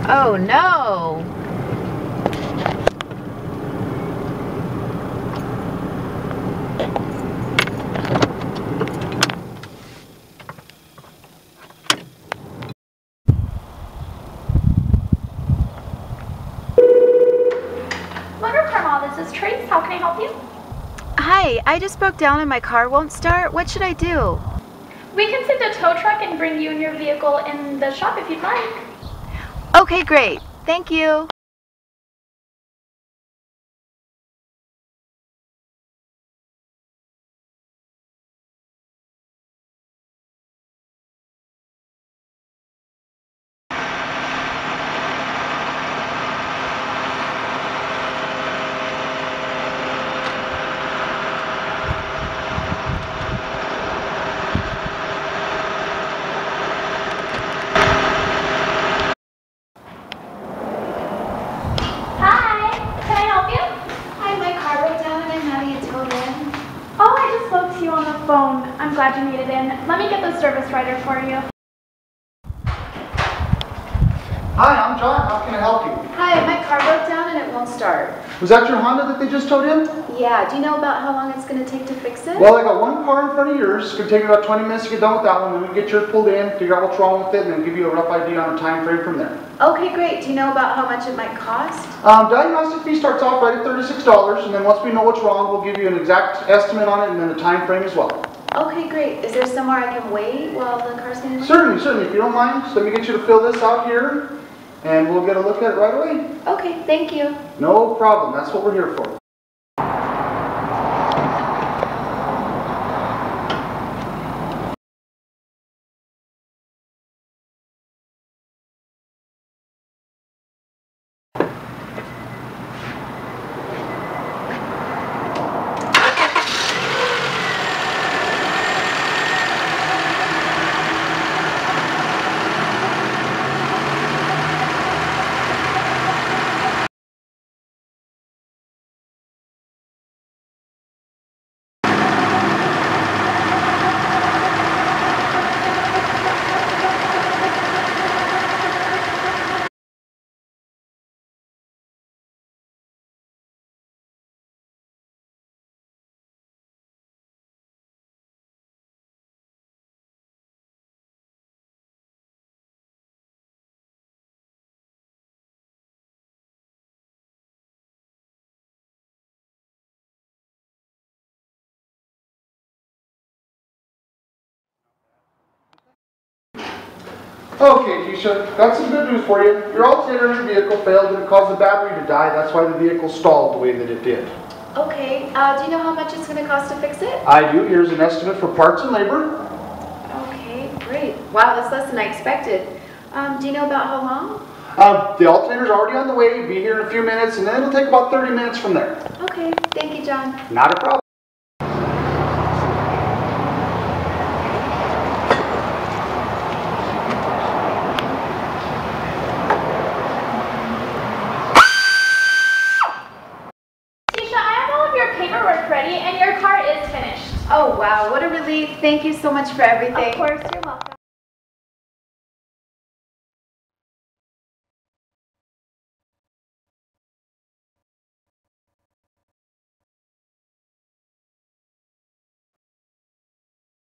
Oh no! Motor Car Mall, this is Trace. How can I help you? Hi, I just broke down and my car won't start. What should I do? We can send a tow truck and bring you and your vehicle in the shop if you'd like. Okay, great. Thank you. Hi, can I help you? Hi, my car broke down and I'm having it towed in. Oh, I just spoke to you on the phone. I'm glad you made it in. Let me get the service writer for you. Hi, I'm John. How can I help you? Hi, my car broke down and it won't start. Was that your Honda that they just towed in? Yeah, do you know about how long it's going to take to fix it? Well, I got one car in front of yours. It's going to take me about 20 minutes to get done with that one. Then we get yours pulled in, figure out what's wrong with it, and then give you a rough idea on a time frame from there. Okay, great. Do you know about how much it might cost? Diagnostic fee starts off right at $36, and then once we know what's wrong, we'll give you an exact estimate on it and then a time frame as well. Okay, great. Is there somewhere I can wait while the car's getting ready? Certainly. If you don't mind, just let me get you to fill this out here, and we'll get a look at it right away. Okay, thank you. No problem. That's what we're here for. Okay, Keisha, got some good news for you. Your alternator in your vehicle failed and it caused the battery to die. That's why the vehicle stalled the way that it did. Okay, do you know how much it's going to cost to fix it? I do. Here's an estimate for parts and labor. Okay, great. Wow, that's less than I expected. Do you know about how long? The alternator's already on the way. Be here in a few minutes, and then it'll take about 30 minutes from there. Okay, thank you, John. Not a problem. Tisha, I have all of your paperwork ready and your car is finished. Oh, wow, what a relief. Thank you so much for everything. Of course, you're welcome.